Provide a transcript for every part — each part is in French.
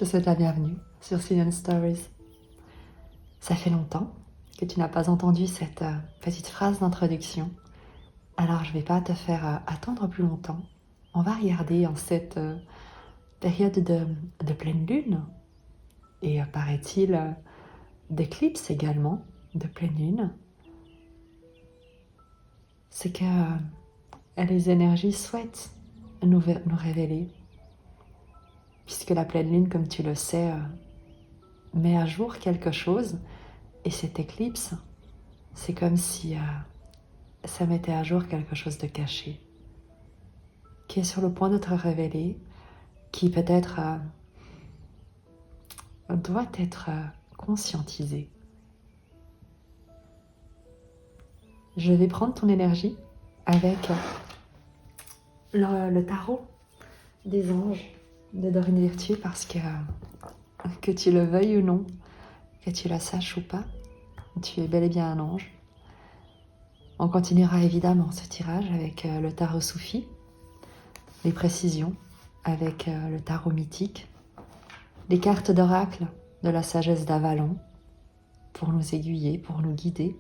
te souhaite la bienvenue sur Cillian Stories. Ça fait longtemps que tu n'as pas entendu cette petite phrase d'introduction. Alors je ne vais pas te faire attendre plus longtemps. On va regarder en cette période de pleine lune et paraît-il d'éclipse également, de pleine lune. C'est que les énergies souhaitent nous révéler. Puisque la pleine lune, comme tu le sais, met à jour quelque chose. Et cette éclipse, c'est comme si ça mettait à jour quelque chose de caché, qui est sur le point de te révéler, qui peut-être doit être conscientisé. Je vais prendre ton énergie avec le tarot des anges de Dorine Virtue parce que tu le veuilles ou non, que tu la saches ou pas, tu es bel et bien un ange. On continuera évidemment ce tirage avec le tarot soufi, les précisions avec le tarot mythique, les cartes d'oracle de la sagesse d'Avalon pour nous aiguiller, pour nous guider,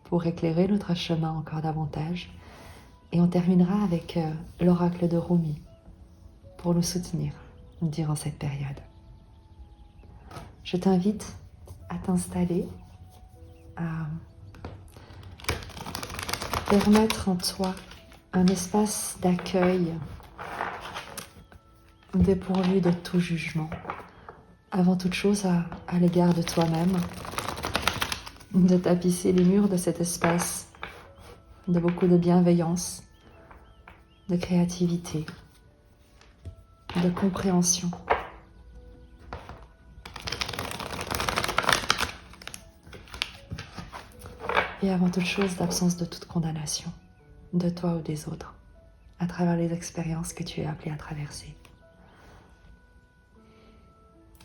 pour éclairer notre chemin encore davantage. Et on terminera avec l'oracle de Rumi pour nous soutenir durant cette période. Je t'invite à t'installer, à permettre en toi un espace d'accueil dépourvu de tout jugement. Avant toute chose, à l'égard de toi-même, de tapisser les murs de cet espace de beaucoup de bienveillance, de créativité, de compréhension. Et avant toute chose, d'absence de toute condamnation, de toi ou des autres, à travers les expériences que tu es appelé à traverser.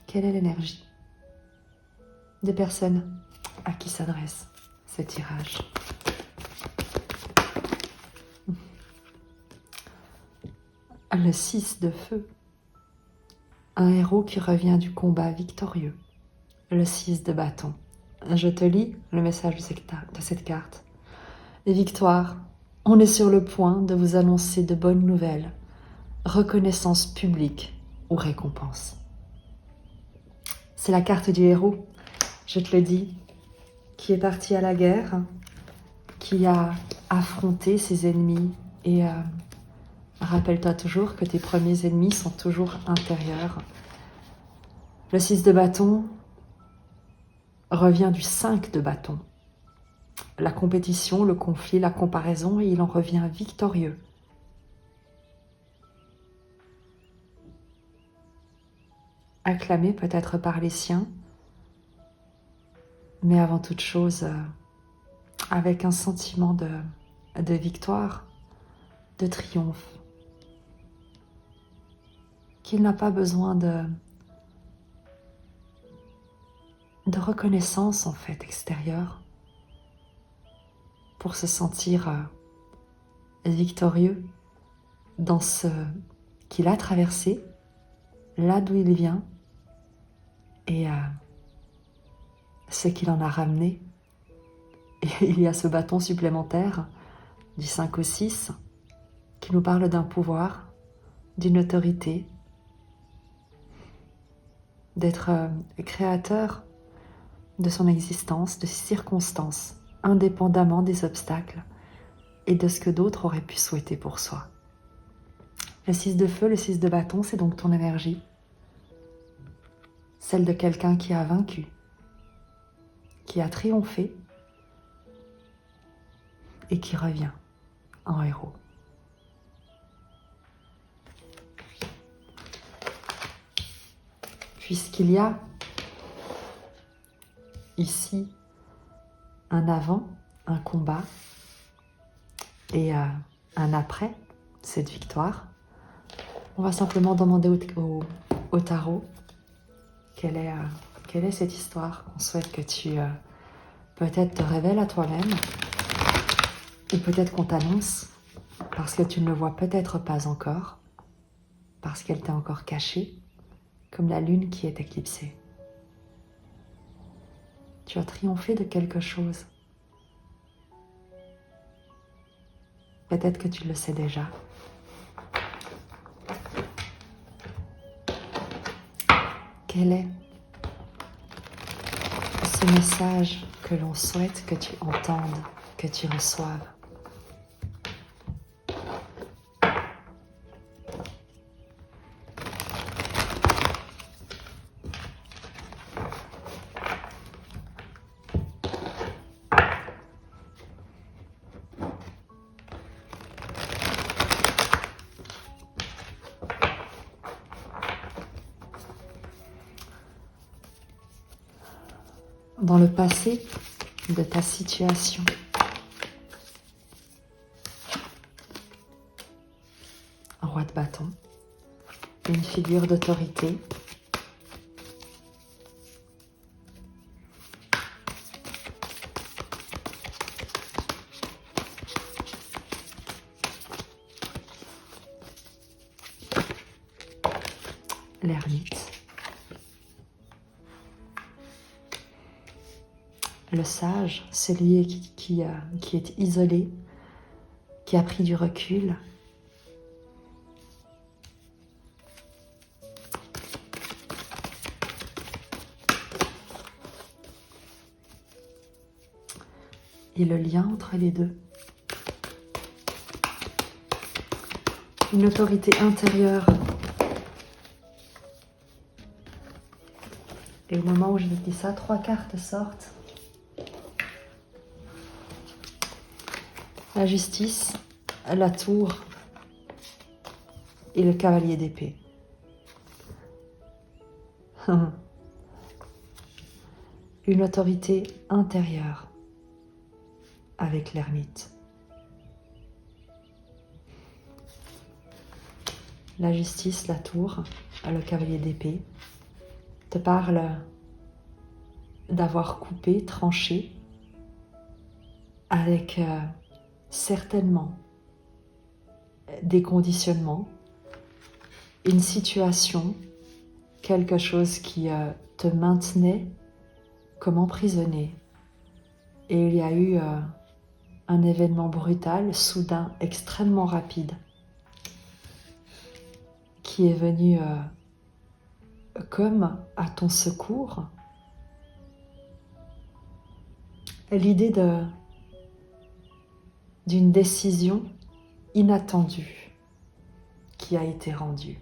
Quelle est l'énergie des personnes à qui s'adresse ce tirage? Le 6 de feu, un héros qui revient du combat victorieux. Le 6 de bâton. Je te lis le message de cette carte. Victoire, on est sur le point de vous annoncer de bonnes nouvelles. Reconnaissance publique ou récompense. C'est la carte du héros, je te le dis, qui est parti à la guerre, qui a affronté ses ennemis et rappelle-toi toujours que tes premiers ennemis sont toujours intérieurs. Le 6 de bâton revient du 5 de bâton. La compétition, le conflit, la comparaison, et il en revient victorieux. Acclamé peut-être par les siens, mais avant toute chose, avec un sentiment de victoire, de triomphe, qu'il n'a pas besoin de reconnaissance en fait extérieure pour se sentir victorieux dans ce qu'il a traversé, là d'où il vient et ce qu'il en a ramené. Et il y a ce bâton supplémentaire du 5 au 6 qui nous parle d'un pouvoir, d'une autorité, d'être créateur de son existence, de ses circonstances, indépendamment des obstacles et de ce que d'autres auraient pu souhaiter pour soi. Le 6 de feu, le 6 de bâton, c'est donc ton énergie, celle de quelqu'un qui a vaincu, qui a triomphé et qui revient en héros. Puisqu'il y a ici un avant, un combat et un après cette victoire, on va simplement demander au tarot quelle est cette histoire qu'on souhaite que tu peut-être te révèles à toi-même ou peut-être qu'on t'annonce parce que tu ne le vois peut-être pas encore, parce qu'elle t'est encore cachée comme la lune qui est éclipsée. Tu as triomphé de quelque chose. Peut-être que tu le sais déjà. Quel est ce message que l'on souhaite que tu entendes, que tu reçoives? Dans le passé de ta situation, un roi de bâton, une figure d'autorité, l'ermite, le sage, celui qui est isolé, qui a pris du recul, et le lien entre les deux. Une autorité intérieure. Et au moment où je dis ça, 3 cartes sortent. La justice, la tour et le cavalier d'épée. Une autorité intérieure avec l'ermite. La justice, la tour, le cavalier d'épée te parle d'avoir coupé, tranché avec certainement des conditionnements, une situation, quelque chose qui te maintenait comme emprisonné. Et il y a eu un événement brutal, soudain, extrêmement rapide, qui est venu comme à ton secours. L'idée d'une décision inattendue qui a été rendue.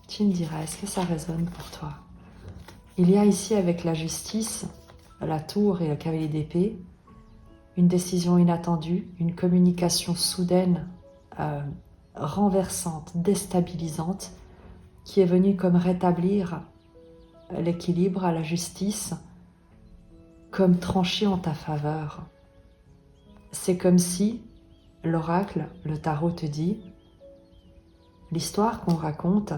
Tu me diras, est-ce que ça résonne pour toi? Il y a ici avec la justice, la tour et le cavalier d'épée, une décision inattendue, une communication soudaine, renversante, déstabilisante, qui est venue comme rétablir l'équilibre à la justice, comme trancher en ta faveur. C'est comme si l'oracle, le tarot te dit, l'histoire qu'on raconte,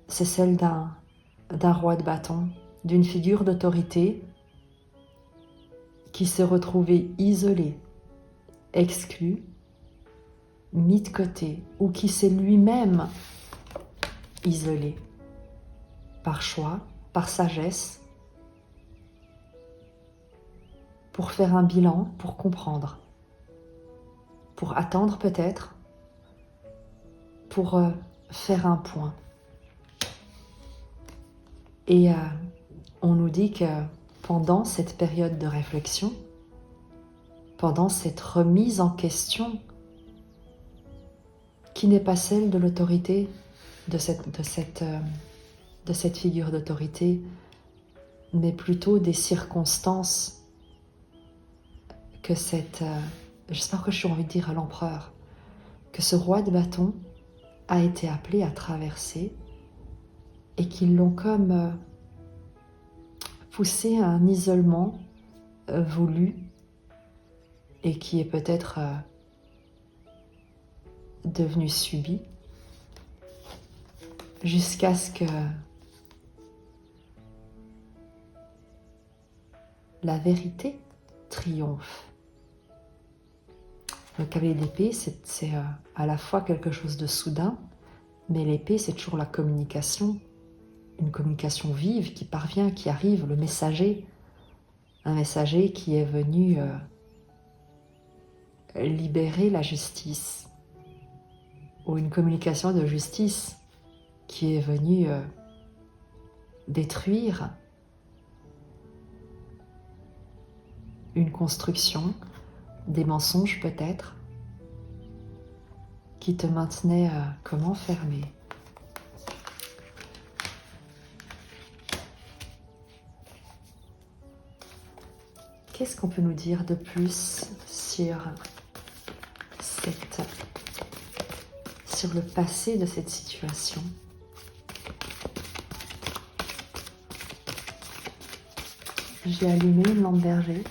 c'est celle d'un roi de bâton, d'une figure d'autorité qui s'est retrouvé isolé, exclu, mis de côté, ou qui s'est lui-même isolé, par choix, par sagesse, pour faire un bilan, pour comprendre, pour attendre peut-être, pour faire un point. Et on nous dit que pendant cette période de réflexion, pendant cette remise en question, qui n'est pas celle de l'autorité, de cette figure d'autorité, mais plutôt des circonstances que j'espère que j'ai envie de dire à l'empereur, que ce roi de bâton a été appelé à traverser et qu'ils l'ont comme poussé à un isolement voulu et qui est peut-être devenu subi jusqu'à ce que la vérité triomphe. Le cavalier d'épée, c'est à la fois quelque chose de soudain, mais l'épée, c'est toujours la communication, une communication vive qui parvient, qui arrive, le messager, un messager qui est venu libérer la justice, ou une communication de justice qui est venue détruire une construction, des mensonges peut-être, qui te maintenaient comme enfermé. Qu'est-ce qu'on peut nous dire de plus sur le passé de cette situation? J'ai allumé une lampe berger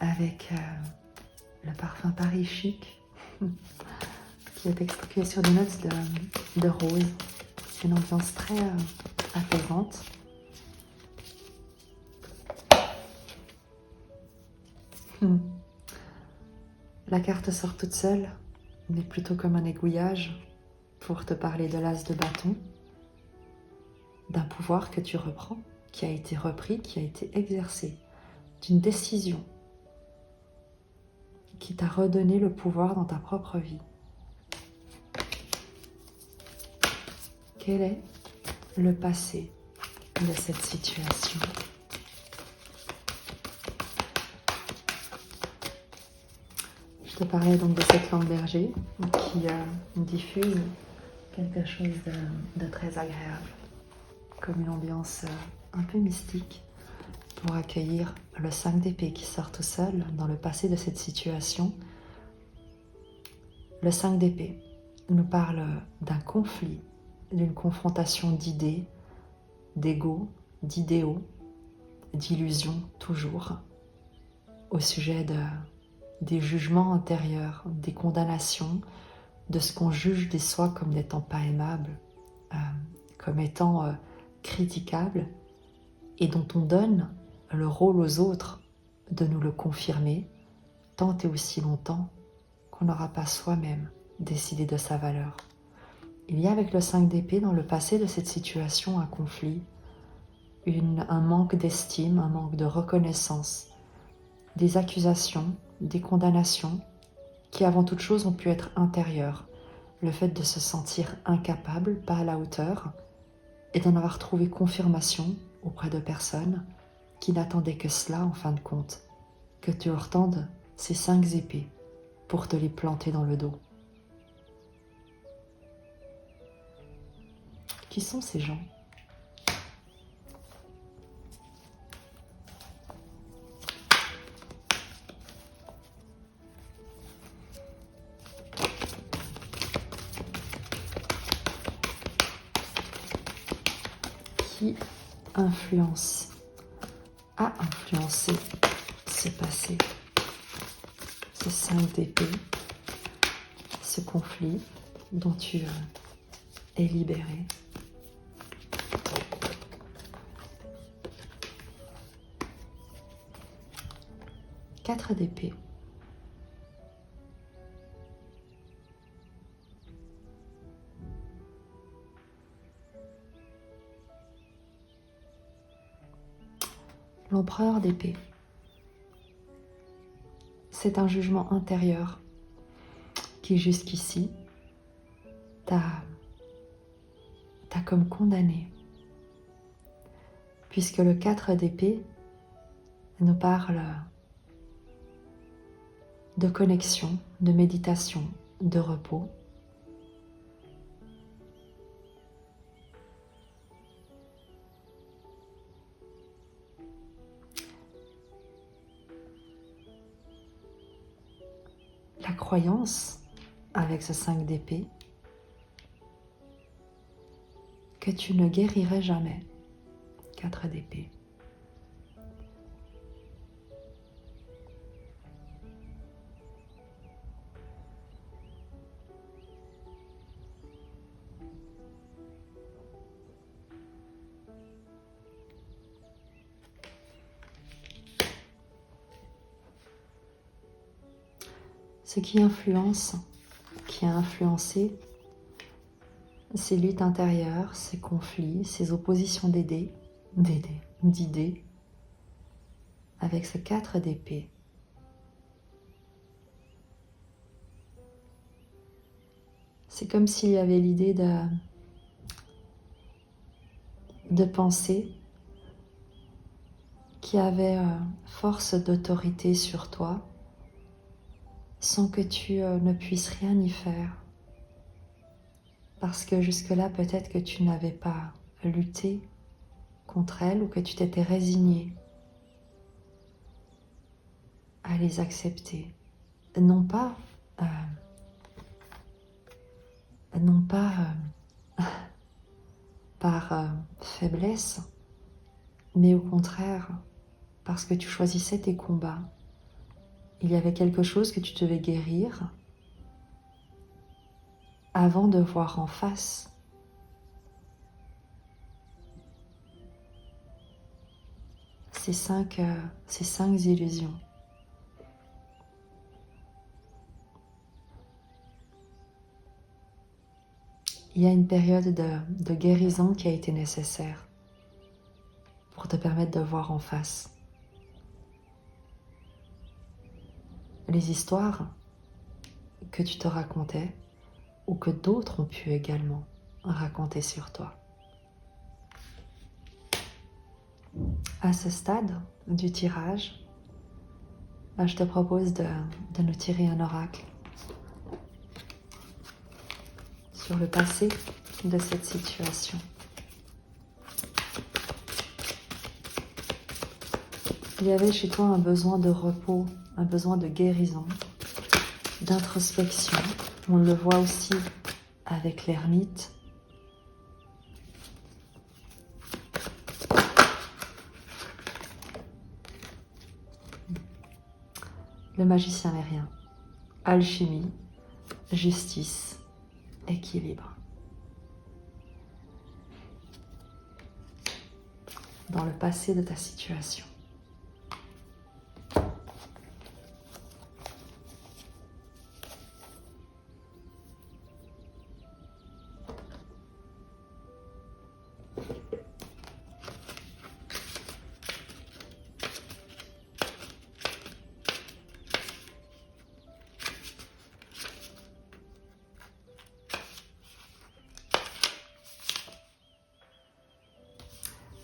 avec le parfum Paris Chic qui est expliqué sur des notes de rose. C'est une ambiance très apaisante. La carte sort toute seule, mais plutôt comme un aiguillage pour te parler de l'as de bâton, d'un pouvoir que tu reprends, qui a été repris, qui a été exercé, d'une décision qui t'a redonné le pouvoir dans ta propre vie. Quel est le passé de cette situation? Je te parlais donc de cette lampe berger qui diffuse quelque chose de très agréable, comme une ambiance un peu mystique pour accueillir le 5 d'épée qui sort tout seul dans le passé de cette situation. Le 5 d'épée nous parle d'un conflit, d'une confrontation d'idées, d'ego, d'idéaux, d'illusions toujours, au sujet des jugements intérieurs, des condamnations, de ce qu'on juge des soi comme n'étant pas aimable, comme étant critiquable, et dont on donne le rôle aux autres de nous le confirmer tant et aussi longtemps qu'on n'aura pas soi-même décidé de sa valeur. Il y a avec le 5 d'épée dans le passé de cette situation un conflit, un manque d'estime, un manque de reconnaissance, des accusations, des condamnations qui avant toute chose ont pu être intérieures. Le fait de se sentir incapable, pas à la hauteur, et d'en avoir trouvé confirmation auprès de personnes qui n'attendaient que cela en fin de compte, que tu leur tendes ces 5 épées pour te les planter dans le dos. Qui sont ces gens ? Qui a influencé ce passé, ce 5 d'épée, ce conflit dont tu es libéré. Quatre d'épée. L'empereur d'épée. C'est un jugement intérieur qui jusqu'ici t'a comme condamné. Puisque le 4 d'épée nous parle de connexion, de méditation, de repos. La croyance, avec ce 5 d'épée, que tu ne guérirais jamais. 4 d'épée. Ce qui influence, qui a influencé ces luttes intérieures, ces conflits, ces oppositions d'idées, avec ce 4 d'épée. C'est comme s'il y avait l'idée de penser qui avait force d'autorité sur toi sans que tu ne puisses rien y faire. Parce que jusque-là, peut-être que tu n'avais pas lutté contre elles ou que tu t'étais résigné à les accepter. Non pas, par faiblesse, mais au contraire, parce que tu choisissais tes combats. Il y avait quelque chose que tu devais guérir avant de voir en face. Ces cinq illusions. Il y a une période de guérison qui a été nécessaire pour te permettre de voir en face. Les histoires que tu te racontais ou que d'autres ont pu également raconter sur toi. À ce stade du tirage, je te propose de nous tirer un oracle sur le passé de cette situation. Il y avait chez toi un besoin de repos, un besoin de guérison, d'introspection. On le voit aussi avec l'ermite. Le magicien n'est rien. Alchimie, justice, équilibre. Dans le passé de ta situation.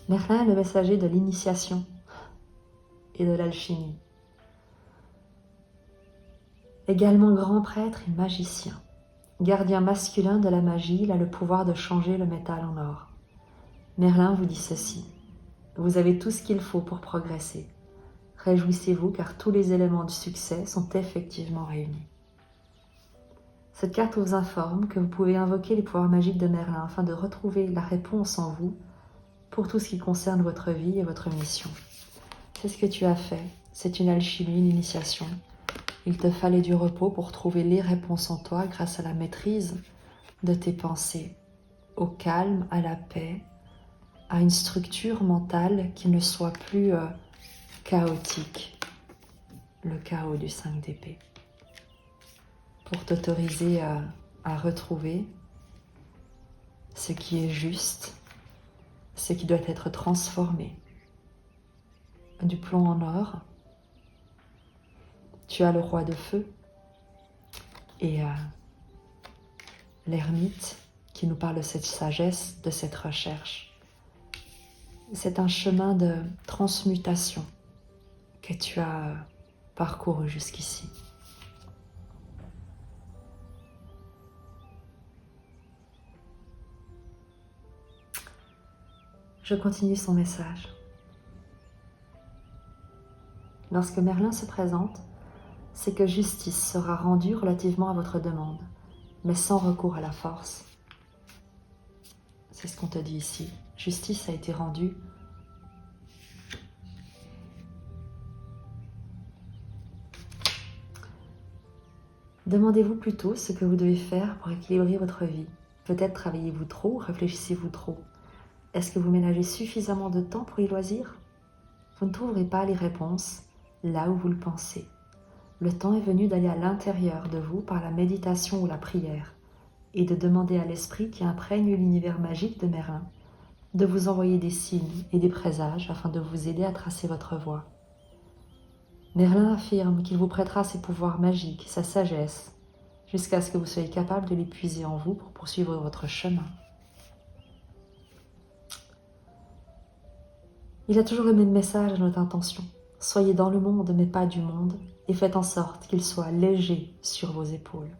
Merlin est le messager de l'initiation et de l'alchimie. Également grand prêtre et magicien. Gardien masculin de la magie, il a le pouvoir de changer le métal en or. Merlin vous dit ceci. Vous avez tout ce qu'il faut pour progresser. Réjouissez-vous car tous les éléments du succès sont effectivement réunis. Cette carte vous informe que vous pouvez invoquer les pouvoirs magiques de Merlin afin de retrouver la réponse en vous pour tout ce qui concerne votre vie et votre mission. C'est ce que tu as fait. C'est une alchimie, une initiation. Il te fallait du repos pour trouver les réponses en toi grâce à la maîtrise de tes pensées, au calme, à la paix, à une structure mentale qui ne soit plus chaotique, le chaos du 5 d'épée, pour t'autoriser à retrouver ce qui est juste, ce qui doit être transformé. Du plomb en or, tu as le roi de feu et l'ermite qui nous parle de cette sagesse, de cette recherche. C'est un chemin de transmutation que tu as parcouru jusqu'ici. Je continue son message. Lorsque Merlin se présente, c'est que justice sera rendue relativement à votre demande, mais sans recours à la force. C'est ce qu'on te dit ici. Justice a été rendue. Demandez-vous plutôt ce que vous devez faire pour équilibrer votre vie. Peut-être travaillez-vous trop ou réfléchissez-vous trop. Est-ce que vous ménagez suffisamment de temps pour y loisir? Vous ne trouverez pas les réponses là où vous le pensez. Le temps est venu d'aller à l'intérieur de vous par la méditation ou la prière et de demander à l'esprit qui imprègne l'univers magique de Merlin de vous envoyer des signes et des présages afin de vous aider à tracer votre voie. Merlin affirme qu'il vous prêtera ses pouvoirs magiques, sa sagesse, jusqu'à ce que vous soyez capable de les puiser en vous pour poursuivre votre chemin. Il a toujours le même message à notre intention. Soyez dans le monde, mais pas du monde, et faites en sorte qu'il soit léger sur vos épaules.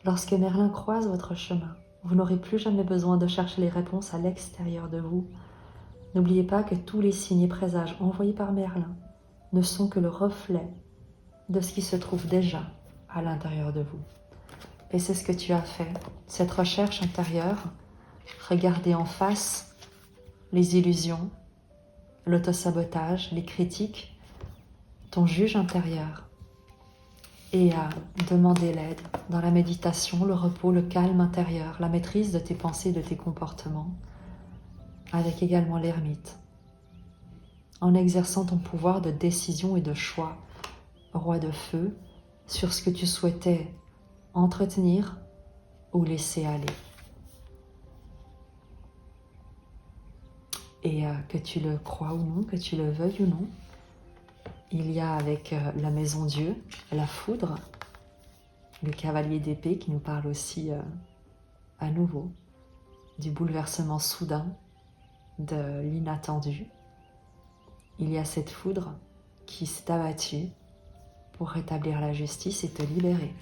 Lorsque Merlin croise votre chemin, vous n'aurez plus jamais besoin de chercher les réponses à l'extérieur de vous. N'oubliez pas que tous les signes et présages envoyés par Merlin ne sont que le reflet de ce qui se trouve déjà à l'intérieur de vous. Et c'est ce que tu as fait, cette recherche intérieure, regarder en face les illusions, l'autosabotage, les critiques, ton juge intérieur, et à demander l'aide dans la méditation, le repos, le calme intérieur, la maîtrise de tes pensées, de tes comportements, avec également l'ermite, en exerçant ton pouvoir de décision et de choix, roi de feu, sur ce que tu souhaitais entretenir ou laisser aller. Et que tu le crois ou non, que tu le veuilles ou non, il y a avec la maison Dieu, la foudre, le cavalier d'épée qui nous parle aussi à nouveau du bouleversement soudain, de l'inattendu. Il y a cette foudre qui s'est abattue pour rétablir la justice et te libérer.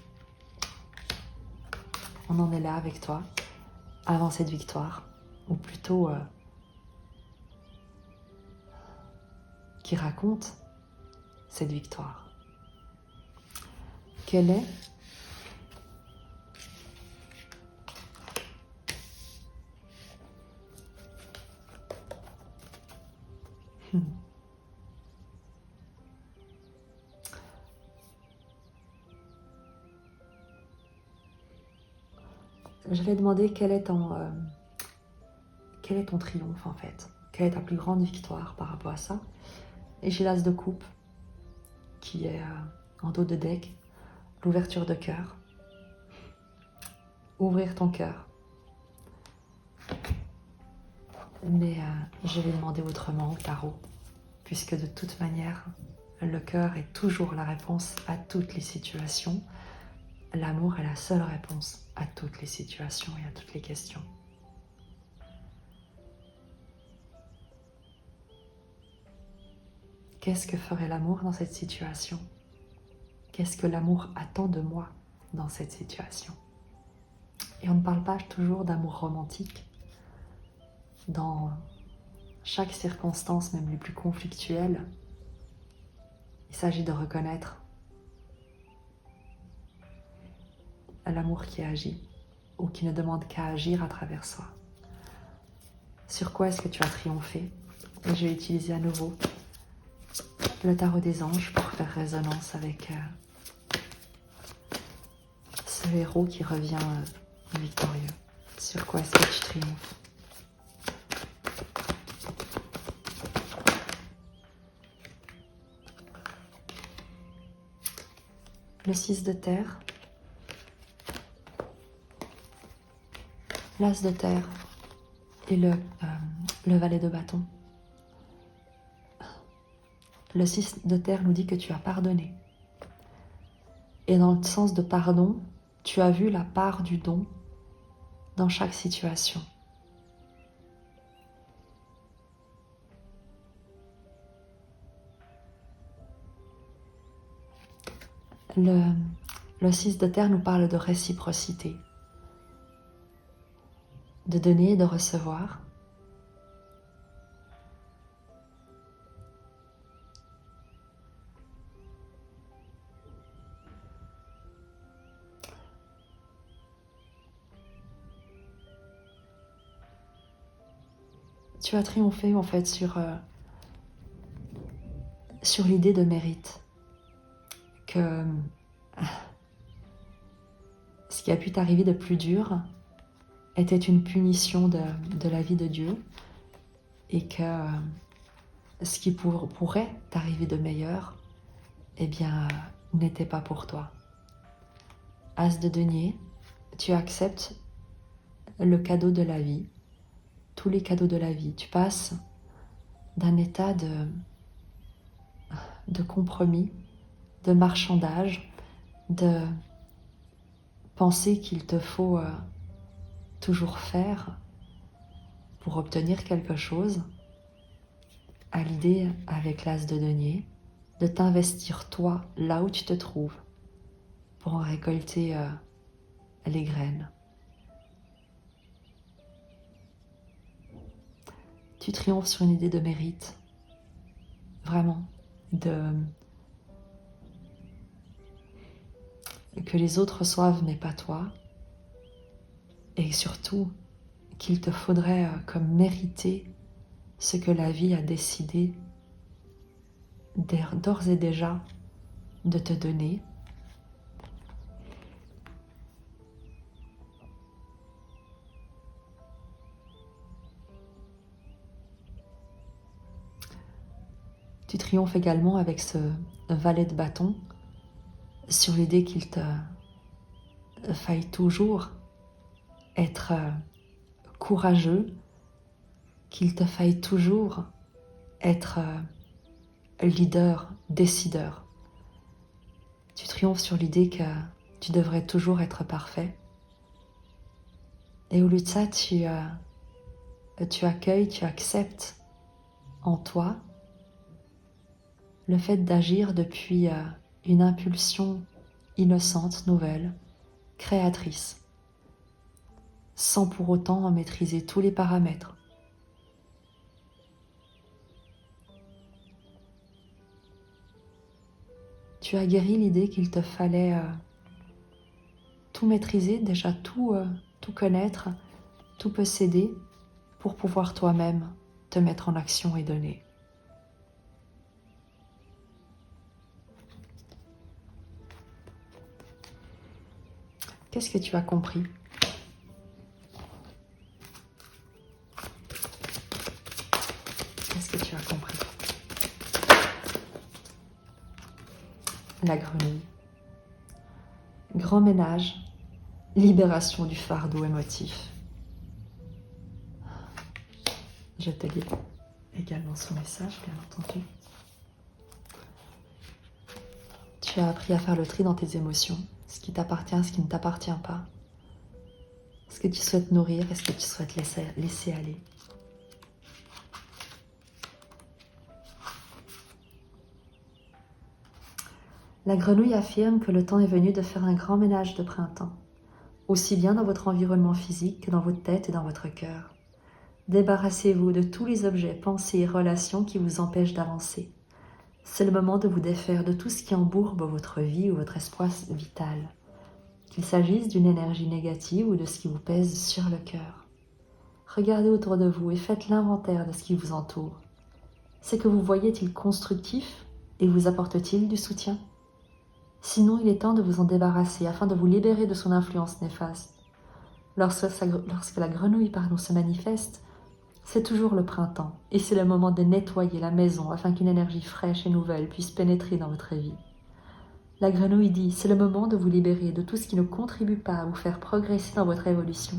On en est là avec toi, avant cette victoire, ou plutôt qui raconte cette victoire. Quelle est Je vais demander quel est ton triomphe en fait. Quelle est ta plus grande victoire par rapport à ça? Et j'ai l'as de coupe qui est en dos de deck, l'ouverture de cœur. Ouvrir ton cœur. Mais je vais demander autrement au tarot, puisque de toute manière, le cœur est toujours la réponse à toutes les situations. L'amour est la seule réponse à toutes les situations et à toutes les questions. Qu'est-ce que ferait l'amour dans cette situation? Qu'est-ce que l'amour attend de moi dans cette situation? Et on ne parle pas toujours d'amour romantique. Dans chaque circonstance, même les plus conflictuelles, il s'agit de reconnaître l'amour qui agit ou qui ne demande qu'à agir à travers soi. Sur quoi est-ce que tu as triomphé? Et je vais utiliser à nouveau le tarot des anges pour faire résonance avec ce héros qui revient victorieux. Sur quoi est-ce que tu triomphes? Le 6 de terre, l'as de terre et le valet de bâton. Le 6 de terre nous dit que tu as pardonné. Et dans le sens de pardon, tu as vu la part du don dans chaque situation. Le 6 de terre nous parle de réciprocité, de donner et de recevoir. Tu as triomphé en fait sur l'idée de mérite. Que ce qui a pu t'arriver de plus dur était une punition de la vie de Dieu et que ce qui pourrait t'arriver de meilleur, eh bien, n'était pas pour toi. As de denier, tu acceptes le cadeau de la vie, tous les cadeaux de la vie. Tu passes d'un état de compromis, de marchandage, de penser qu'il te faut toujours faire pour obtenir quelque chose, à l'idée avec l'as de denier, de t'investir toi là où tu te trouves pour en récolter les graines. Tu triomphes sur une idée de mérite, vraiment, que les autres reçoivent mais pas toi, et surtout qu'il te faudrait comme mériter ce que la vie a décidé d'ores et déjà de te donner. Tu triomphes également avec ce valet de bâton sur l'idée qu'il te faille toujours être courageux, qu'il te faille toujours être leader, décideur. Tu triomphes sur l'idée que tu devrais toujours être parfait. Et au lieu de ça, tu accueilles, tu acceptes en toi le fait d'agir depuis une impulsion innocente, nouvelle, créatrice, sans pour autant en maîtriser tous les paramètres. Tu as guéri l'idée qu'il te fallait tout maîtriser, déjà tout connaître, tout posséder pour pouvoir toi-même te mettre en action et donner. Qu'est-ce que tu as compris ? Qu'est-ce que tu as compris ? La grenouille. Grand ménage, libération du fardeau émotif. Je te lis également son message, bien entendu. Tu as appris à faire le tri dans tes émotions, ce qui t'appartient, ce qui ne t'appartient pas. Ce que tu souhaites nourrir et ce que tu souhaites laisser aller. La grenouille affirme que le temps est venu de faire un grand ménage de printemps, aussi bien dans votre environnement physique que dans votre tête et dans votre cœur. Débarrassez-vous de tous les objets, pensées et relations qui vous empêchent d'avancer. C'est le moment de vous défaire de tout ce qui embourbe votre vie ou votre espace vital, qu'il s'agisse d'une énergie négative ou de ce qui vous pèse sur le cœur. Regardez autour de vous et faites l'inventaire de ce qui vous entoure. Ce que vous voyez est-il constructif et vous apporte-t-il du soutien ? Sinon, il est temps de vous en débarrasser afin de vous libérer de son influence néfaste. Lorsque la grenouille se manifeste, c'est toujours le printemps et c'est le moment de nettoyer la maison afin qu'une énergie fraîche et nouvelle puisse pénétrer dans votre vie. La grenouille dit, c'est le moment de vous libérer de tout ce qui ne contribue pas à vous faire progresser dans votre évolution.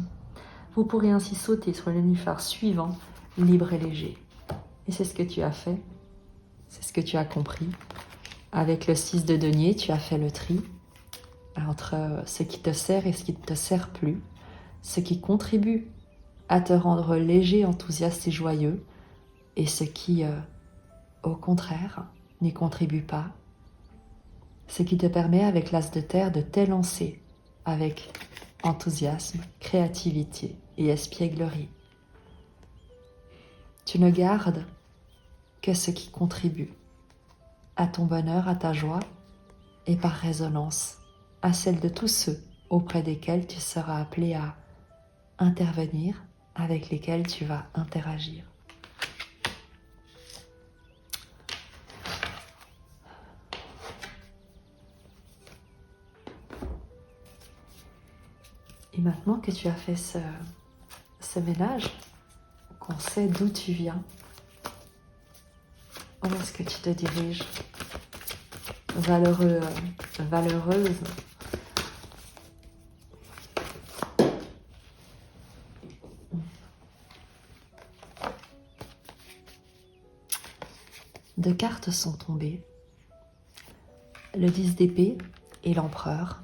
Vous pourrez ainsi sauter sur le nénuphar suivant, libre et léger. Et c'est ce que tu as fait, c'est ce que tu as compris. Avec le 6 de denier, tu as fait le tri entre ce qui te sert et ce qui ne te sert plus, ce qui contribue à te rendre léger, enthousiaste et joyeux, et ce qui, au contraire, n'y contribue pas. Ce qui te permet, avec l'as de terre, de t'élancer avec enthousiasme, créativité et espièglerie. Tu ne gardes que ce qui contribue à ton bonheur, à ta joie, et par résonance, à celle de tous ceux auprès desquels tu seras appelé à intervenir, avec lesquels tu vas interagir. Et maintenant que tu as fait ce ménage, qu'on sait d'où tu viens, où est-ce que tu te diriges, valeureux valeureuse. Deux cartes sont tombées. Le 10 d'épée et l'empereur.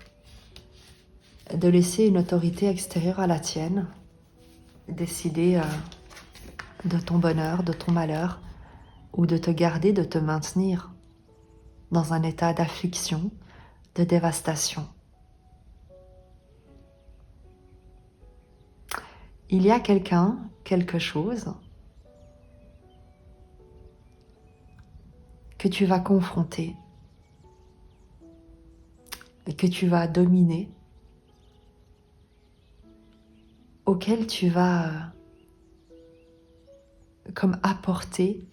De laisser une autorité extérieure à la tienne, décider de ton bonheur, de ton malheur, ou de te garder, de te maintenir dans un état d'affliction, de dévastation. Il y a quelqu'un, quelque chose que tu vas confronter et que tu vas dominer, auquel tu vas comme apporter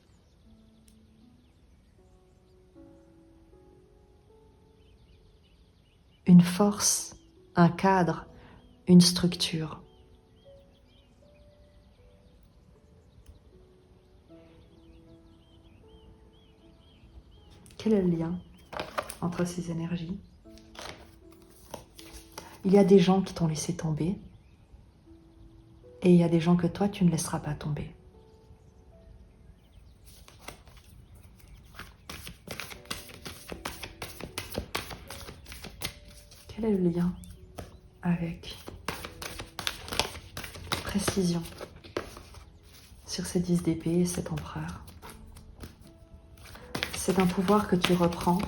une force, un cadre, une structure. Quel est le lien entre ces énergies? Il y a des gens qui t'ont laissé tomber et il y a des gens que toi, tu ne laisseras pas tomber. Quel est le lien avec précision sur ces 10 d'épée et cet empereur? C'est un pouvoir que tu reprends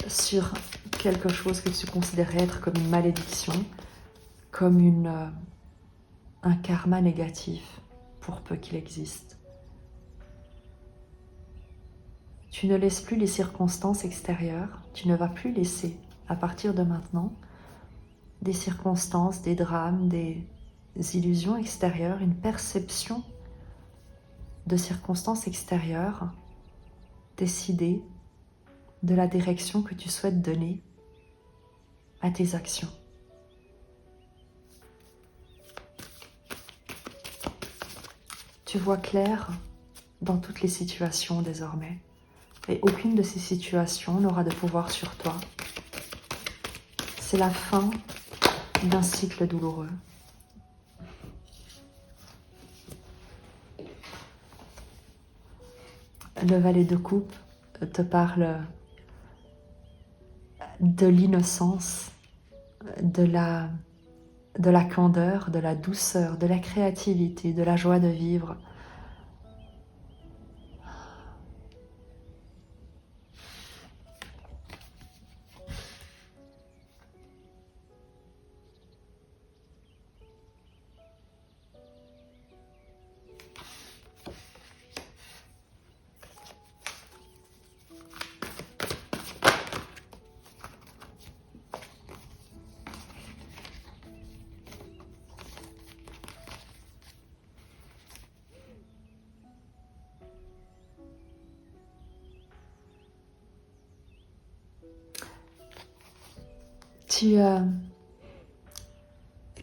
sur quelque chose que tu considérais être comme une malédiction, comme un karma négatif, pour peu qu'il existe. Tu ne laisses plus les circonstances extérieures, tu ne vas plus laisser, à partir de maintenant, des circonstances, des drames, des illusions extérieures, une perception de circonstances extérieures, décider de la direction que tu souhaites donner à tes actions. Tu vois clair dans toutes les situations désormais, et aucune de ces situations n'aura de pouvoir sur toi. C'est la fin d'un cycle douloureux. Le valet de coupe te parle de l'innocence, de la candeur, de la douceur, de la créativité, de la joie de vivre. Tu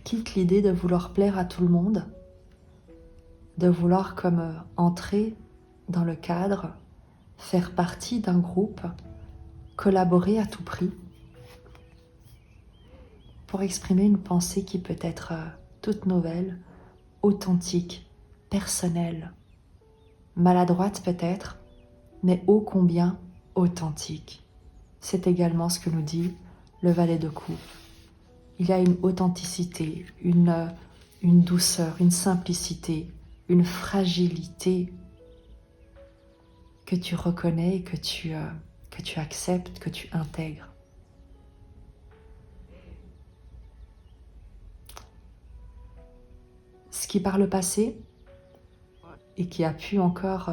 quittes l'idée de vouloir plaire à tout le monde, de vouloir comme entrer dans le cadre, faire partie d'un groupe, collaborer à tout prix pour exprimer une pensée qui peut être toute nouvelle, authentique, personnelle, maladroite peut-être, mais ô combien authentique. C'est également ce que nous dit le valet de coupe. Il y a une authenticité, une douceur, une simplicité, une fragilité que tu reconnais et que tu acceptes, que tu intègres. Ce qui par le passé, et qui a pu encore,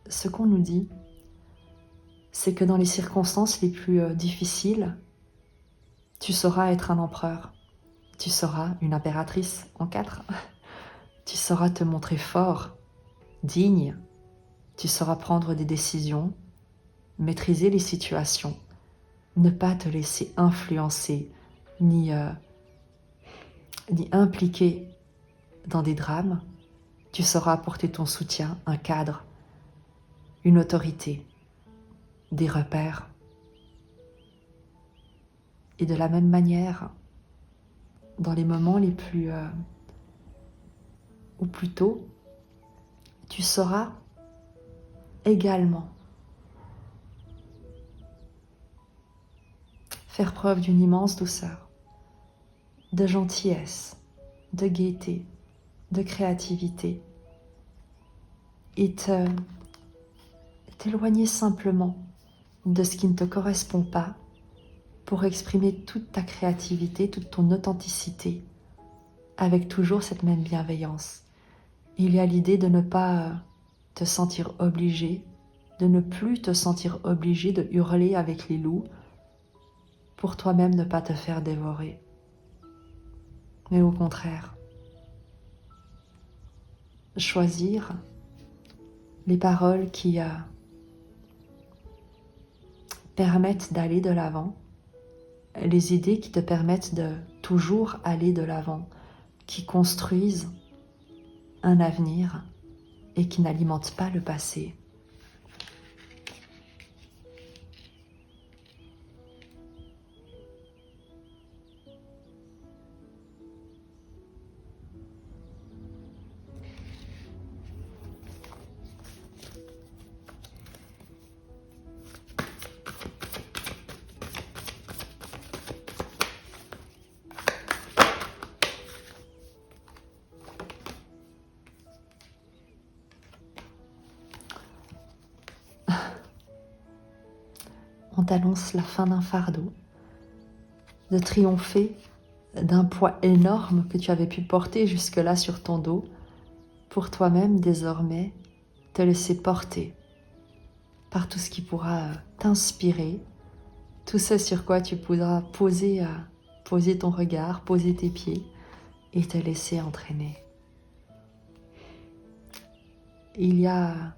ce qu'on nous dit, c'est que dans les circonstances les plus difficiles, tu sauras être un empereur, tu sauras une impératrice en 4, tu sauras te montrer fort, digne, tu sauras prendre des décisions, maîtriser les situations, ne pas te laisser influencer ni impliquer dans des drames. Tu sauras apporter ton soutien, un cadre, une autorité, des repères. Et de la même manière, dans les moments les plus... ou plutôt, tu sauras également faire preuve d'une immense douceur, de gentillesse, de gaieté, de créativité, et t'éloigner simplement de ce qui ne te correspond pas pour exprimer toute ta créativité, toute ton authenticité, avec toujours cette même bienveillance. Il y a l'idée de ne pas te sentir obligé, de ne plus te sentir obligé de hurler avec les loups pour toi-même ne pas te faire dévorer. Mais au contraire, choisir les paroles qui permettent d'aller de l'avant, les idées qui te permettent de toujours aller de l'avant, qui construisent un avenir et qui n'alimentent pas le passé. On t'annonce la fin d'un fardeau, de triompher d'un poids énorme que tu avais pu porter jusque-là sur ton dos, pour toi-même désormais te laisser porter par tout ce qui pourra t'inspirer, tout ce sur quoi tu pourras poser ton regard, poser tes pieds et te laisser entraîner. Il y a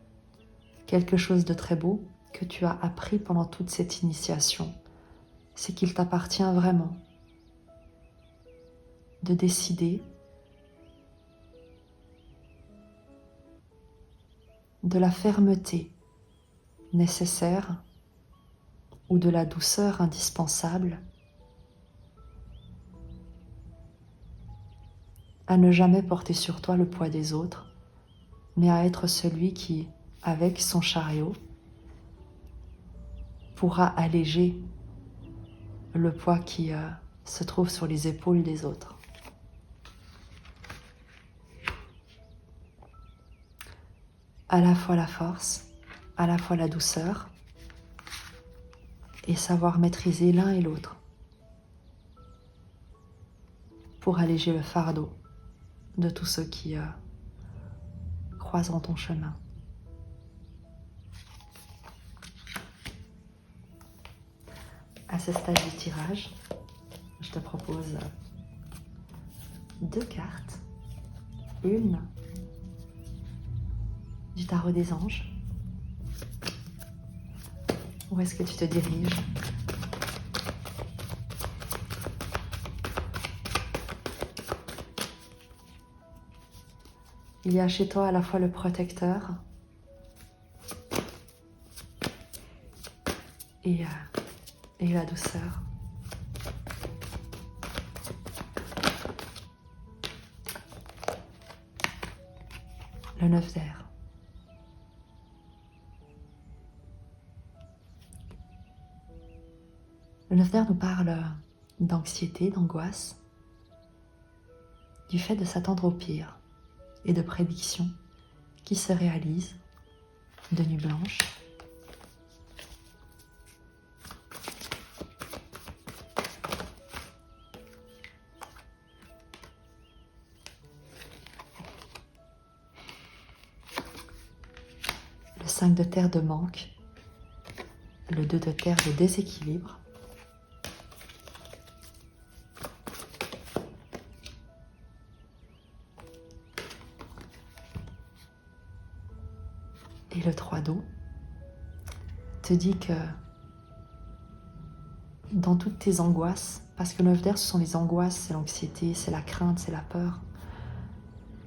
quelque chose de très beau que tu as appris pendant toute cette initiation, c'est qu'il t'appartient vraiment de décider de la fermeté nécessaire ou de la douceur indispensable à ne jamais porter sur toi le poids des autres, mais à être celui qui, avec son chariot, pourra alléger le poids qui se trouve sur les épaules des autres. À la fois la force, à la fois la douceur, et savoir maîtriser l'un et l'autre pour alléger le fardeau de tous ceux qui croiseront ton chemin. À ce stade du tirage, je te propose 2 cartes. Une du tarot des anges. Où est-ce que tu te diriges? Il y a chez toi à la fois le protecteur et la douceur. Le 9 d'air. Le 9 d'air nous parle d'anxiété, d'angoisse, du fait de s'attendre au pire et de prédictions qui se réalisent, de nuit blanche. Le 5 de terre de manque, le 2 de terre de déséquilibre, et le 3 d'eau te dit que dans toutes tes angoisses, parce que le 9 d'air ce sont les angoisses, c'est l'anxiété, c'est la crainte, c'est la peur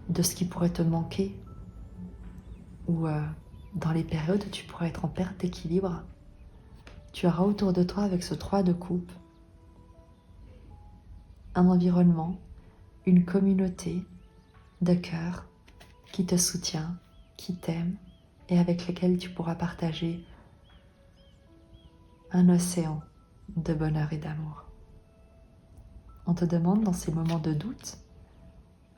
de ce qui pourrait te manquer, ou dans les périodes où tu pourrais être en perte d'équilibre, tu auras autour de toi avec ce 3 de coupe un environnement, une communauté de cœur qui te soutient, qui t'aime et avec lequel tu pourras partager un océan de bonheur et d'amour. On te demande dans ces moments de doute,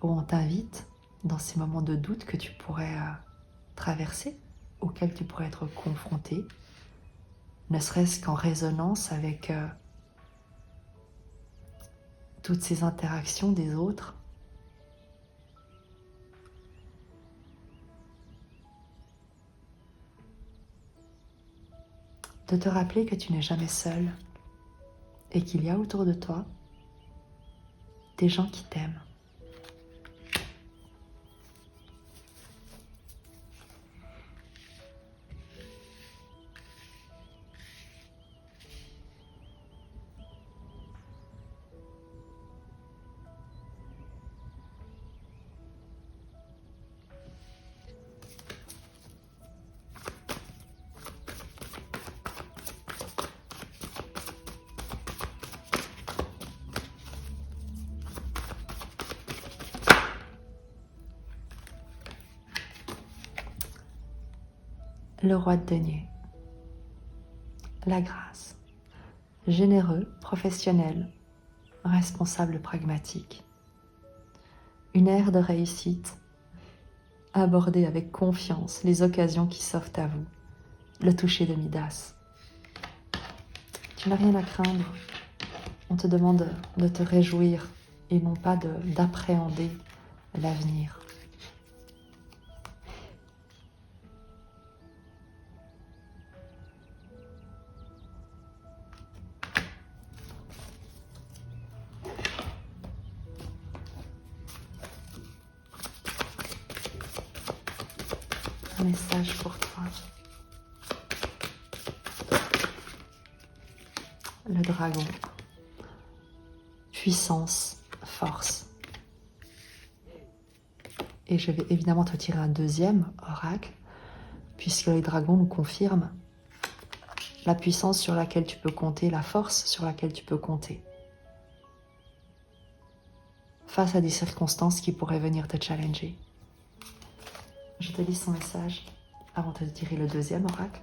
ou on t'invite dans ces moments de doute que tu pourrais traverser, auxquels tu pourrais être confronté, ne serait-ce qu'en résonance avec toutes ces interactions des autres. De te rappeler que tu n'es jamais seul et qu'il y a autour de toi des gens qui t'aiment. Le roi de denier, la grâce, généreux, professionnel, responsable, pragmatique. Une ère de réussite, abordez avec confiance les occasions qui s'offrent à vous. Le toucher de Midas. Tu n'as rien à craindre. On te demande de te réjouir et non pas d'appréhender l'avenir. Un message pour toi. Le dragon. Puissance, force. Et je vais évidemment te tirer un deuxième oracle, puisque les dragons nous confirment la puissance sur laquelle tu peux compter, la force sur laquelle tu peux compter, face à des circonstances qui pourraient venir te challenger. Je te lis son message avant de te tirer le deuxième oracle.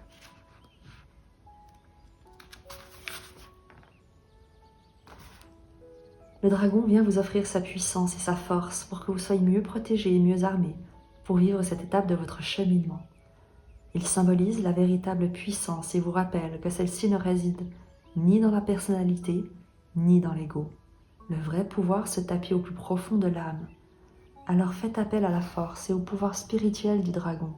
Le dragon vient vous offrir sa puissance et sa force pour que vous soyez mieux protégés et mieux armés pour vivre cette étape de votre cheminement. Il symbolise la véritable puissance et vous rappelle que celle-ci ne réside ni dans la personnalité, ni dans l'ego. Le vrai pouvoir se tapit au plus profond de l'âme. Alors faites appel à la force et au pouvoir spirituel du dragon.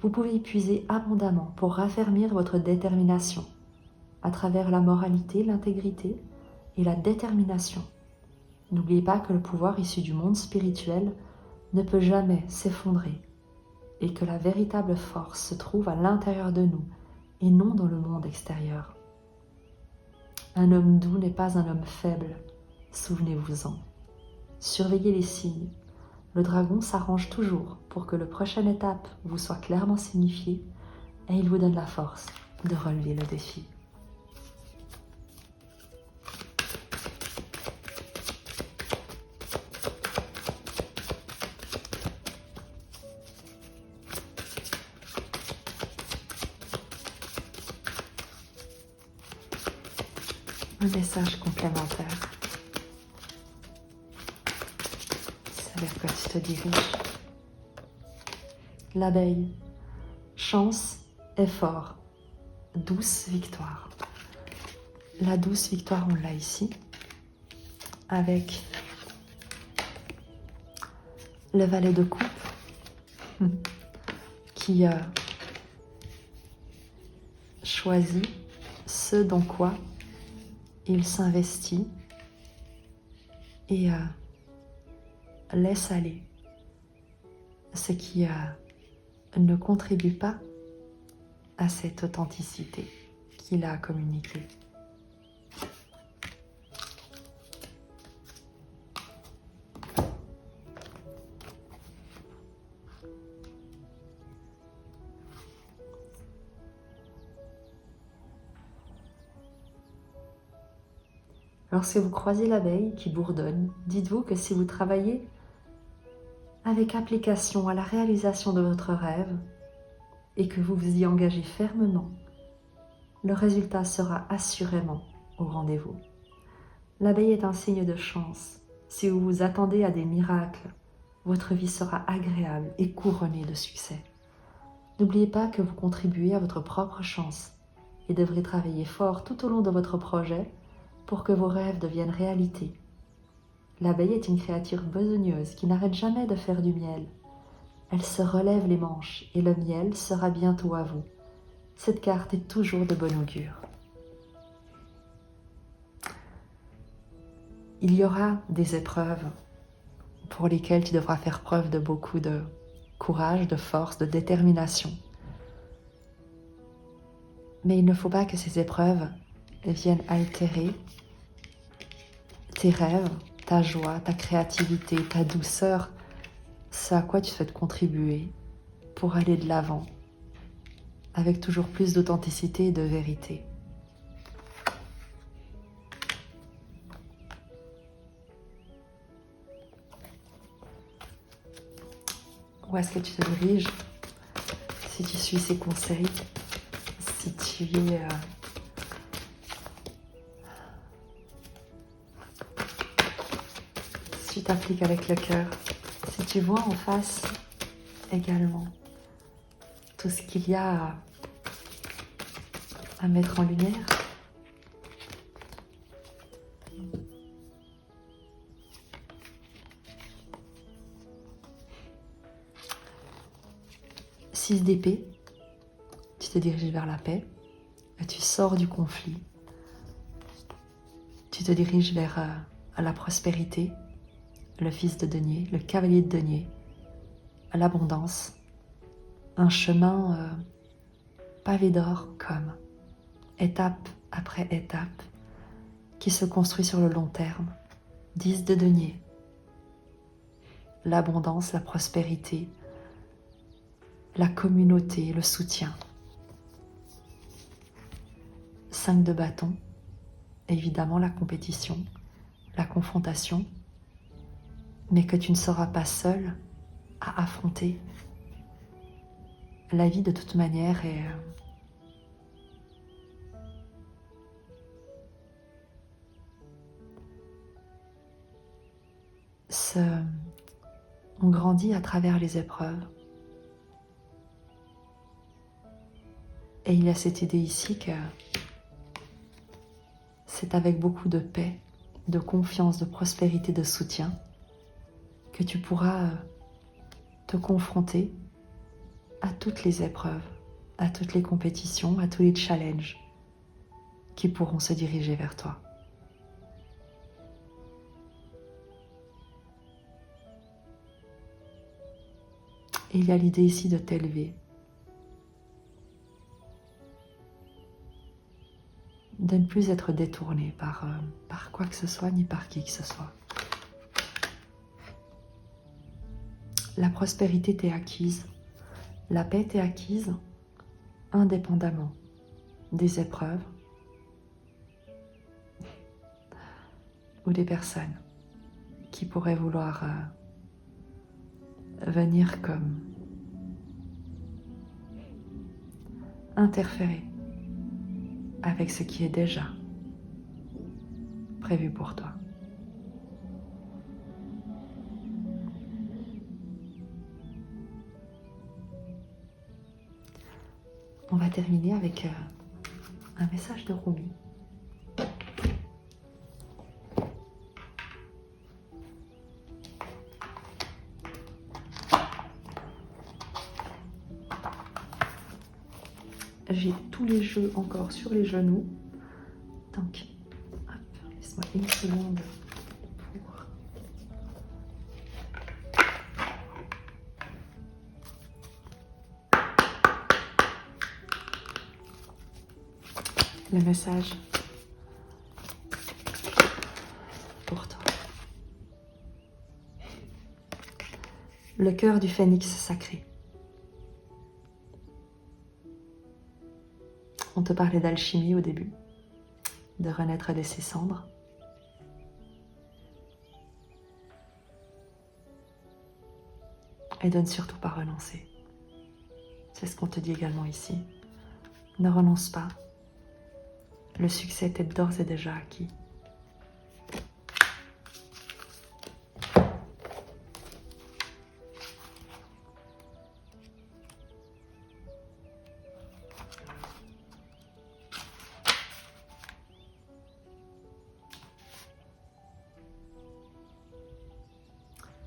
Vous pouvez y puiser abondamment pour raffermir votre détermination à travers la moralité, l'intégrité et la détermination. N'oubliez pas que le pouvoir issu du monde spirituel ne peut jamais s'effondrer et que la véritable force se trouve à l'intérieur de nous et non dans le monde extérieur. Un homme doux n'est pas un homme faible, souvenez-vous-en. Surveillez les signes. Le dragon s'arrange toujours pour que la prochaine étape vous soit clairement signifiée et il vous donne la force de relever le défi. Un message complémentaire. C'est vers quoi tu te diriges. L'abeille. Chance, effort, douce victoire. La douce victoire, on l'a ici, avec le valet de coupe qui choisit ce dans quoi il s'investit et laisse aller ce qui ne contribue pas à cette authenticité qu'il a communiquée. Lorsque vous croisez l'abeille qui bourdonne, dites-vous que si vous travaillez avec application à la réalisation de votre rêve et que vous vous y engagez fermement, le résultat sera assurément au rendez-vous. L'abeille est un signe de chance. Si vous vous attendez à des miracles, votre vie sera agréable et couronnée de succès. N'oubliez pas que vous contribuez à votre propre chance et devrez travailler fort tout au long de votre projet pour que vos rêves deviennent réalité. L'abeille est une créature besogneuse qui n'arrête jamais de faire du miel. Elle se relève les manches et le miel sera bientôt à vous. Cette carte est toujours de bon augure. Il y aura des épreuves pour lesquelles tu devras faire preuve de beaucoup de courage, de force, de détermination. Mais il ne faut pas que ces épreuves viennent altérer tes rêves, ta joie, ta créativité, ta douceur, ce à quoi tu souhaites contribuer pour aller de l'avant avec toujours plus d'authenticité et de vérité. Où est-ce que tu te diriges si tu suis ces conseils, si tu t'appliques avec le cœur, si tu vois en face également tout ce qu'il y a à mettre en lumière. Six d'épée, tu te diriges vers la paix, tu sors du conflit, tu te diriges vers la prospérité, le fils de denier, le cavalier de denier, l'abondance, un chemin pavé d'or comme étape après étape qui se construit sur le long terme. 10 de denier, l'abondance, la prospérité, la communauté, le soutien. 5 de bâton, évidemment la compétition, la confrontation, mais que tu ne seras pas seul à affronter. La vie de toute manière est on grandit à travers les épreuves. Et il y a cette idée ici que c'est avec beaucoup de paix, de confiance, de prospérité, de soutien que tu pourras te confronter à toutes les épreuves, à toutes les compétitions, à tous les challenges qui pourront se diriger vers toi. Et il y a l'idée ici de t'élever, de ne plus être détourné par quoi que ce soit ni par qui que ce soit. La prospérité t'est acquise, la paix t'est acquise indépendamment des épreuves ou des personnes qui pourraient vouloir venir comme interférer avec ce qui est déjà prévu pour toi. On va terminer avec un message de Rumi. J'ai tous les jeux encore sur les genoux. Donc, hop, laisse-moi une seconde pour... Le message pour toi. Le cœur du phénix sacré. On te parlait d'alchimie au début, de renaître de ses cendres. et de ne surtout pas renoncer. C'est ce qu'on te dit également ici. Ne renonce pas. Le succès était d'ores et déjà acquis.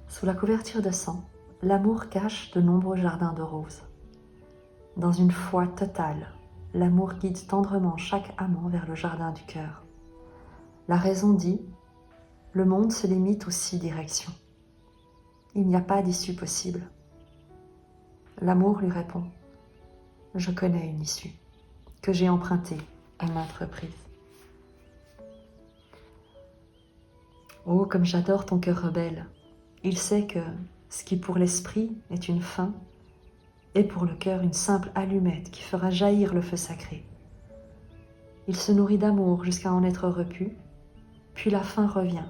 Sous la couverture de sang, l'amour cache de nombreux jardins de roses. Dans une foi totale, l'amour guide tendrement chaque amant vers le jardin du cœur. La raison dit, le monde se limite aux 6 directions. Il n'y a pas d'issue possible. L'amour lui répond, je connais une issue, que j'ai empruntée à maintes reprises. Oh, comme j'adore ton cœur rebelle. Il sait que ce qui pour l'esprit est une fin, est pour le cœur une simple allumette qui fera jaillir le feu sacré. Il se nourrit d'amour jusqu'à en être repu, puis la faim revient,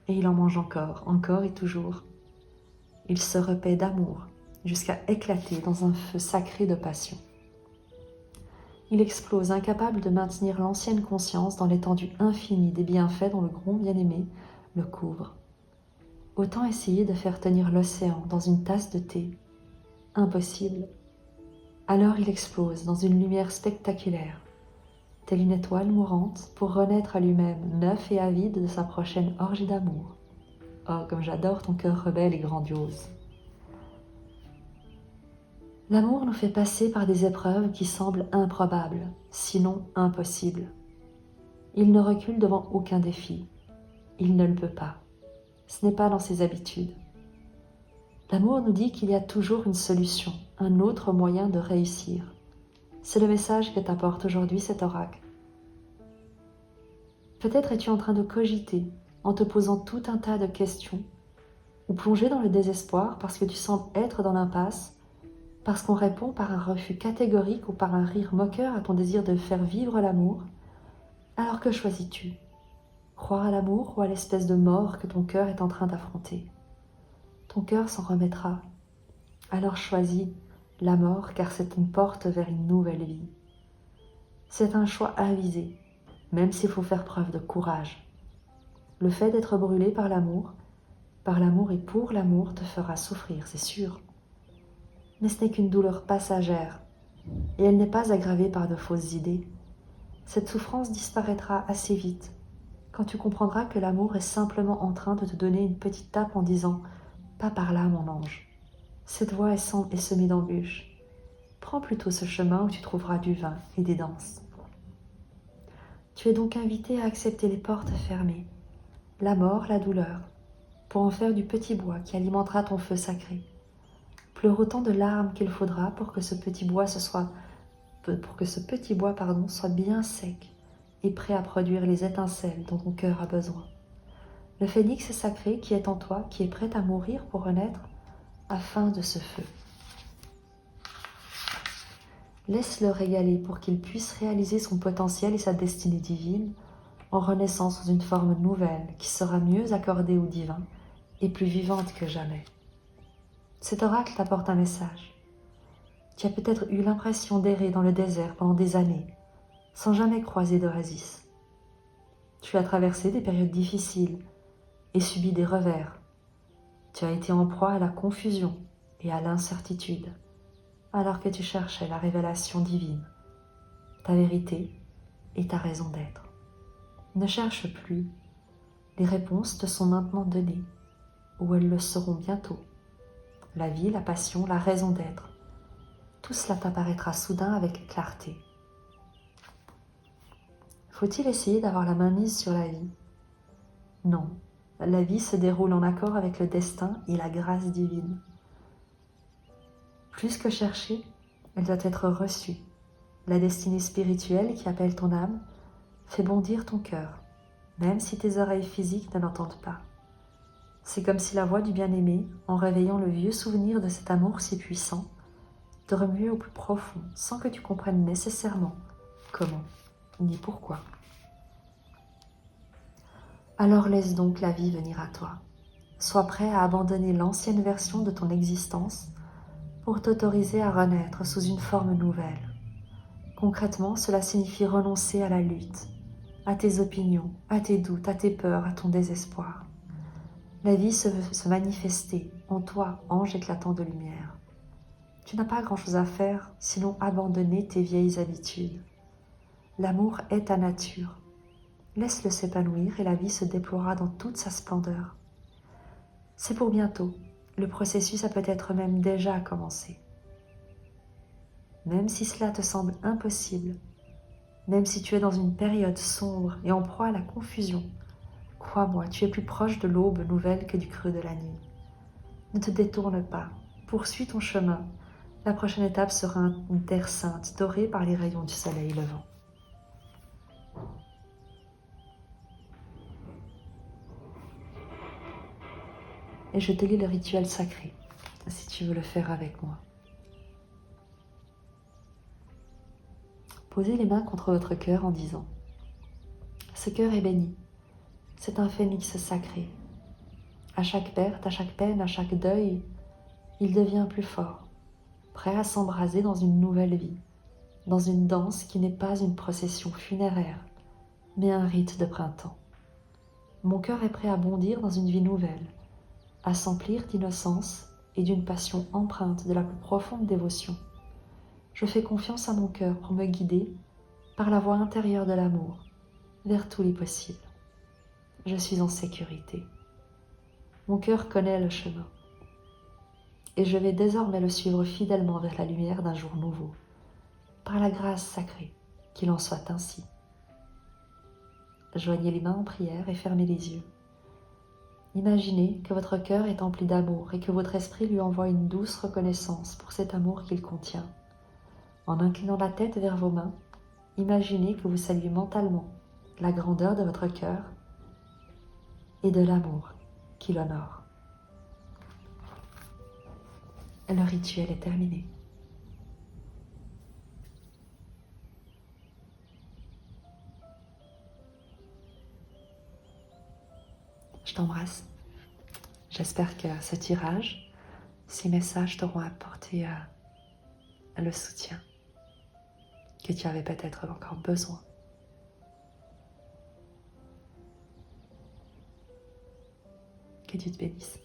et il en mange encore, encore et toujours. Il se repaît d'amour jusqu'à éclater dans un feu sacré de passion. Il explose, incapable de maintenir l'ancienne conscience dans l'étendue infinie des bienfaits dont le grand bien-aimé le couvre. Autant essayer de faire tenir l'océan dans une tasse de thé. Impossible. Alors il explose dans une lumière spectaculaire, telle une étoile mourante pour renaître à lui-même, neuf et avide de sa prochaine orgie d'amour. Oh, comme j'adore ton cœur rebelle et grandiose. L'amour nous fait passer par des épreuves qui semblent improbables, sinon impossibles. Il ne recule devant aucun défi. Il ne le peut pas. Ce n'est pas dans ses habitudes. L'amour nous dit qu'il y a toujours une solution, un autre moyen de réussir. C'est le message que t'apporte aujourd'hui cet oracle. Peut-être es-tu en train de cogiter en te posant tout un tas de questions ou plongé dans le désespoir parce que tu sembles être dans l'impasse, parce qu'on répond par un refus catégorique ou par un rire moqueur à ton désir de faire vivre l'amour. Alors que choisis-tu? Croire à l'amour ou à l'espèce de mort que ton cœur est en train d'affronter? Ton cœur s'en remettra. Alors choisis la mort car c'est une porte vers une nouvelle vie. C'est un choix avisé, même s'il faut faire preuve de courage. Le fait d'être brûlé par l'amour et pour l'amour te fera souffrir, c'est sûr. Mais ce n'est qu'une douleur passagère et elle n'est pas aggravée par de fausses idées. Cette souffrance disparaîtra assez vite quand tu comprendras que l'amour est simplement en train de te donner une petite tape en disant « Pas par là, mon ange. Cette voie est semée d'embûches. Prends plutôt ce chemin où tu trouveras du vin et des danses. » Tu es donc invité à accepter les portes fermées, la mort, la douleur, pour en faire du petit bois qui alimentera ton feu sacré. Pleure autant de larmes qu'il faudra pour que ce petit bois soit bien sec et prêt à produire les étincelles dont ton cœur a besoin. Le phénix sacré qui est en toi, qui est prêt à mourir pour renaître, a faim de ce feu. Laisse-le régaler pour qu'il puisse réaliser son potentiel et sa destinée divine en renaissant sous une forme nouvelle qui sera mieux accordée au divin et plus vivante que jamais. Cet oracle t'apporte un message. Tu as peut-être eu l'impression d'errer dans le désert pendant des années, sans jamais croiser d'oasis. Tu as traversé des périodes difficiles et subi des revers. Tu as été en proie à la confusion et à l'incertitude, alors que tu cherchais la révélation divine, ta vérité et ta raison d'être. Ne cherche plus, les réponses te sont maintenant données, ou elles le seront bientôt. La vie, la passion, la raison d'être, tout cela t'apparaîtra soudain avec clarté. Faut-il essayer d'avoir la main mise sur la vie? Non, la vie se déroule en accord avec le destin et la grâce divine. Plus que cherchée, elle doit être reçue. La destinée spirituelle qui appelle ton âme fait bondir ton cœur, même si tes oreilles physiques ne l'entendent pas. C'est comme si la voix du bien-aimé, en réveillant le vieux souvenir de cet amour si puissant, te remuait au plus profond, sans que tu comprennes nécessairement comment ni pourquoi. Alors laisse donc la vie venir à toi. Sois prêt à abandonner l'ancienne version de ton existence pour t'autoriser à renaître sous une forme nouvelle. Concrètement, cela signifie renoncer à la lutte, à tes opinions, à tes doutes, à tes peurs, à ton désespoir. La vie veut se manifester en toi, ange éclatant de lumière. Tu n'as pas grand-chose à faire, sinon abandonner tes vieilles habitudes. L'amour est ta nature. Laisse-le s'épanouir et la vie se déploiera dans toute sa splendeur. C'est pour bientôt. Le processus a peut-être même déjà commencé. Même si cela te semble impossible, même si tu es dans une période sombre et en proie à la confusion, crois-moi, tu es plus proche de l'aube nouvelle que du creux de la nuit. Ne te détourne pas, poursuis ton chemin. La prochaine étape sera une terre sainte, dorée par les rayons du soleil levant. Et je te lis le rituel sacré, si tu veux le faire avec moi. Posez les mains contre votre cœur en disant « Ce cœur est béni, c'est un phénix sacré. À chaque perte, à chaque peine, à chaque deuil, il devient plus fort, prêt à s'embraser dans une nouvelle vie, dans une danse qui n'est pas une procession funéraire, mais un rite de printemps. Mon cœur est prêt à bondir dans une vie nouvelle, à s'emplir d'innocence et d'une passion empreinte de la plus profonde dévotion. Je fais confiance à mon cœur pour me guider par la voie intérieure de l'amour vers tous les possibles. Je suis en sécurité. Mon cœur connaît le chemin et je vais désormais le suivre fidèlement vers la lumière d'un jour nouveau. Par la grâce sacrée, qu'il en soit ainsi. » Joignez les mains en prière et fermez les yeux. Imaginez que votre cœur est empli d'amour et que votre esprit lui envoie une douce reconnaissance pour cet amour qu'il contient. En inclinant la tête vers vos mains, imaginez que vous saluez mentalement la grandeur de votre cœur et de l'amour qui l'honore. Le rituel est terminé. Je t'embrasse. J'espère que ce tirage, ces messages t'auront apporté le soutien que tu avais peut-être encore besoin. Que Dieu te bénisse.